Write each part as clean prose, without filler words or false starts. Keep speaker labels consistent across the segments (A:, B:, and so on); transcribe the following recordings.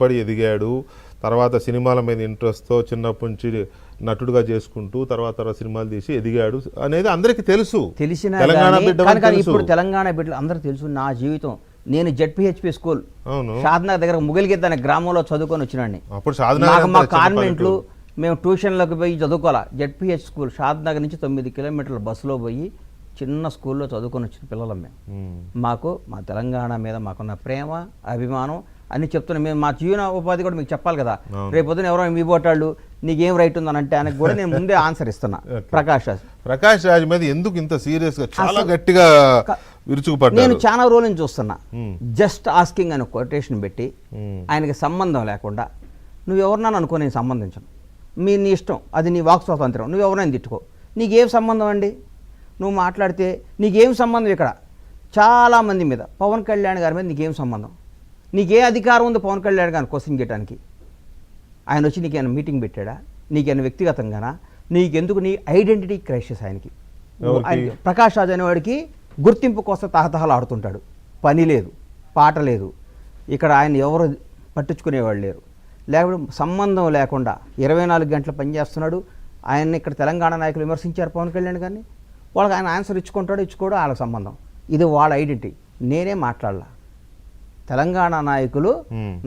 A: పడి ఎదిగాడు. తర్వాత సినిమాల మీద ఇంట్రెస్ట్తో చిన్నప్పటి నుంచి నటుడుగా చేసుకుంటూ తర్వాత సినిమాలు తీసి ఎదిగాడు అనేది అందరికీ తెలుసు.
B: తెలిసిన
A: తెలంగాణ బిడ్డ
B: ఇప్పుడు తెలంగాణ బిడ్డలు అందరూ తెలుసు. నా జీవితం నేను జెడ్పీహెచ్పీ స్కూల్ షాద్నగర్ దగ్గర ముగిలిగిద్ద అనే గ్రామంలో చదువుకొని వచ్చినాన్ని. నాకు మా కాన్వెంట్లు మేము ట్యూషన్లకు పోయి చదువుకోవాలా. జెడ్పీహెచ్ స్కూల్ షాద్నగర్ నుంచి 9 కిలోమీటర్ల బస్సులో పోయి చిన్న స్కూల్లో చదువుకొని వచ్చిన పిల్లలం మేము. మాకు మా తెలంగాణ మీద మాకున్న ప్రేమ అభిమానం అన్ని చెప్తున్నాం. మేము మా జీవన ఉపాధి కూడా మీకు చెప్పాలి కదా. రేపు పొద్దున ఎవరో మీ పోటాళ్ళు నీకేం రైట్ ఉందని అంటే ఆయనకు కూడా నేను ముందే ఆన్సర్ ఇస్తున్నా.
A: ప్రకాష్ రాజ్ మీద ఎందుకు ఇంత సీరియస్ గా చాలా గట్టిగా విరుచుకుపడ్డారు?
B: నేను చాలా రోజుల నుంచి చూస్తున్నా. జస్ట్ ఆస్కింగ్ అని కొటేషన్ పెట్టి ఆయనకి సంబంధం లేకుండా నువ్వు ఎవరినైనా అనుకో, నేను సంబంధించను, నీ ఇష్టం, అది నీ వాక్ స్వాతంత్రం, నువ్వు ఎవరైనా తిట్టుకో, నీకేం సంబంధం అండి? నువ్వు మాట్లాడితే నీకేం సంబంధం? ఇక్కడ చాలామంది మీద పవన్ కళ్యాణ్ గారి మీద నీకేం సంబంధం? నీకే అధికారం ఉంది పవన్ కళ్యాణ్ గారిని క్వశ్చన్ చేయడానికి? ఆయన వచ్చి నీకేమైనా మీటింగ్ పెట్టాడా? నీకేమైనా వ్యక్తిగతంగానా? నీకెందుకు? నీ ఐడెంటిటీ క్రైసిస్ ఆయనకి. ప్రకాష్ రాజ్ అనేవాడికి గుర్తింపు కోసం తహతహలు ఆడుతుంటాడు. పని లేదు, పాట లేదు. ఇక్కడ ఆయన ఎవరు పట్టించుకునేవాళ్ళు లేరు. లేకపోతే సంబంధం లేకుండా 24 గంటలు పనిచేస్తున్నాడు. ఆయన్ని ఇక్కడ తెలంగాణ నాయకులు విమర్శించారు పవన్ కళ్యాణ్ గారిని. వాళ్ళకి ఆయన ఆన్సర్ ఇచ్చుకోవడం వాళ్ళ సంబంధం. ఇది వాళ్ళ ఐడెంటిటీ. నేనే మాట్లాడాల. తెలంగాణ నాయకులు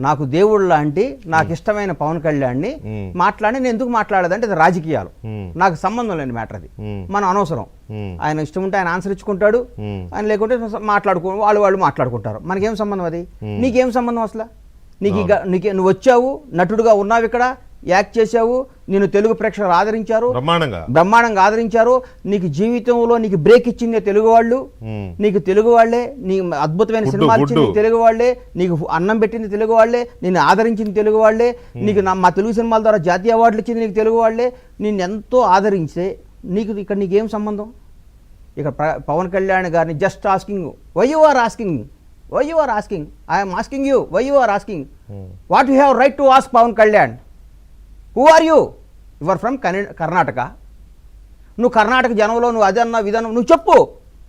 B: నాకు దేవుళ్ళు లాంటి నాకు ఇష్టమైన పవన్ కళ్యాణ్ని మాట్లాడి నేను ఎందుకు మాట్లాడదంటే అది రాజకీయాలు, నాకు సంబంధం లేని మ్యాటర్. అది మనం అనవసరం. ఆయన ఇష్టం ఉంటే ఆయన ఆన్సర్ ఇచ్చుకుంటాడు, ఆయన లేకుంటే వాళ్ళు మాట్లాడుకుంటారు. మనకేం సంబంధం? అది నీకేం సంబంధం అసలు? నీకు నువ్వు వచ్చావు, నటుడుగా ఉన్నావు, ఇక్కడ యాక్ట్ చేశావు, నేను తెలుగు ప్రేక్షకులు ఆదరించారు, బ్రహ్మాండంగా ఆదరించారు. నీకు జీవితంలో నీకు బ్రేక్ ఇచ్చిందే తెలుగు వాళ్ళు, నీకు తెలుగు వాళ్లే, నీ అద్భుతమైన సినిమాలు ఇచ్చింది తెలుగు వాళ్లే, నీకు అన్నం పెట్టింది తెలుగు వాళ్లే, నేను ఆదరించింది తెలుగు వాళ్లే, నీకు మా తెలుగు సినిమాల ద్వారా జాతీయ అవార్డులు ఇచ్చింది నీకు తెలుగు వాళ్లే. నేను ఎంతో ఆదరించే నీకు ఇక్కడ నీకేం సంబంధం? ఇక్కడ పవన్ కళ్యాణ్ గారిని just asking, why you are asking, why you are asking, I'm asking you, why you are asking, what you have right to ask Pawan Kalyan? Who are you? You are from Karnataka. నువ్వు కర్ణాటక జనంలో నువ్వు అదన్నా విధానం నువ్వు చెప్పు.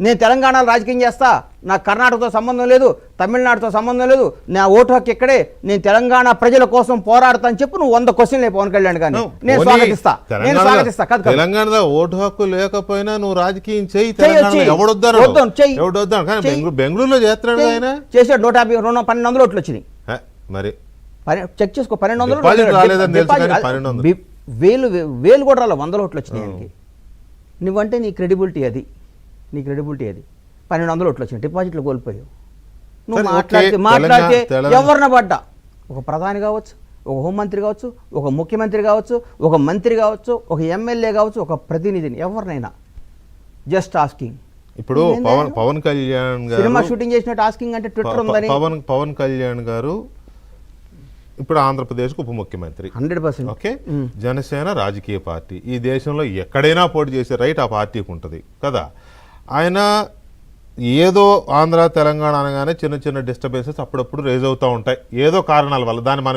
B: నేను తెలంగాణలో రాజకీయం చేస్తా, నాకు కర్ణాటకతో సంబంధం లేదు, తమిళనాడుతో సంబంధం లేదు, నా ఓటు హక్కు ఇక్కడే, నేను తెలంగాణ ప్రజల కోసం పోరాడతా అని చెప్పు. నువ్వు 100 క్వశ్చన్లే పవన్ కళ్యాణ్ గారిని నేను స్వాగతిస్తా.
A: తెలంగాణలో ఓటు హక్కు లేకపోయినా నువ్వు రాజకీయం చేయి, బెంగళూరులో చేస్తున్నాడు ఆయన,
B: చేశాడు. 150-1200 ఓట్లు వచ్చినాయి.
A: మరి
B: చెక్ చేసుకో, 1200 వేలు కూడా రాలే, 100 ఓట్లు వచ్చినాయి ఆయనకి. నువ్వంటే నీ క్రెడిబిలిటీ అది, నీ క్రెడిబిలిటీ అది. 1200 ఓట్లు వచ్చినాయి, డిపాజిట్లు కోల్పోయావు. నువ్వు మాట్లాడితే ఎవరిన పడ్డా, ఒక ప్రధాని కావచ్చు, ఒక హోంమంత్రి కావచ్చు, ఒక ముఖ్యమంత్రి కావచ్చు, ఒక మంత్రి కావచ్చు, ఒక ఎమ్మెల్యే కావచ్చు, ఒక ప్రతినిధిని, ఎవరినైనా జస్ట్ ఆస్కింగ్.
A: ఇప్పుడు పవన్ కళ్యాణ్ గారు
B: సినిమా షూటింగ్ చేసినట్టు ఆస్కింగ్ అంటే ట్విట్టర్ ఉందని.
A: పవన్ కళ్యాణ్ గారు ఇప్పుడు ఆంధ్రప్రదేశ్కు ఉప ముఖ్యమంత్రి,
B: 100%.
A: ఓకే, జనసేన రాజకీయ పార్టీ, ఈ దేశంలో ఎక్కడైనా పోటీ చేసే రైట్ ఆ పార్టీకి ఉంటుంది కదా. ఆయన ఏదో ఆంధ్ర తెలంగాణ అనగానే చిన్న డిస్టర్బెన్సెస్ అప్పుడప్పుడు రేజ్ అవుతూ ఉంటాయి, ఏదో కారణాల వల్ల. దాన్ని మనం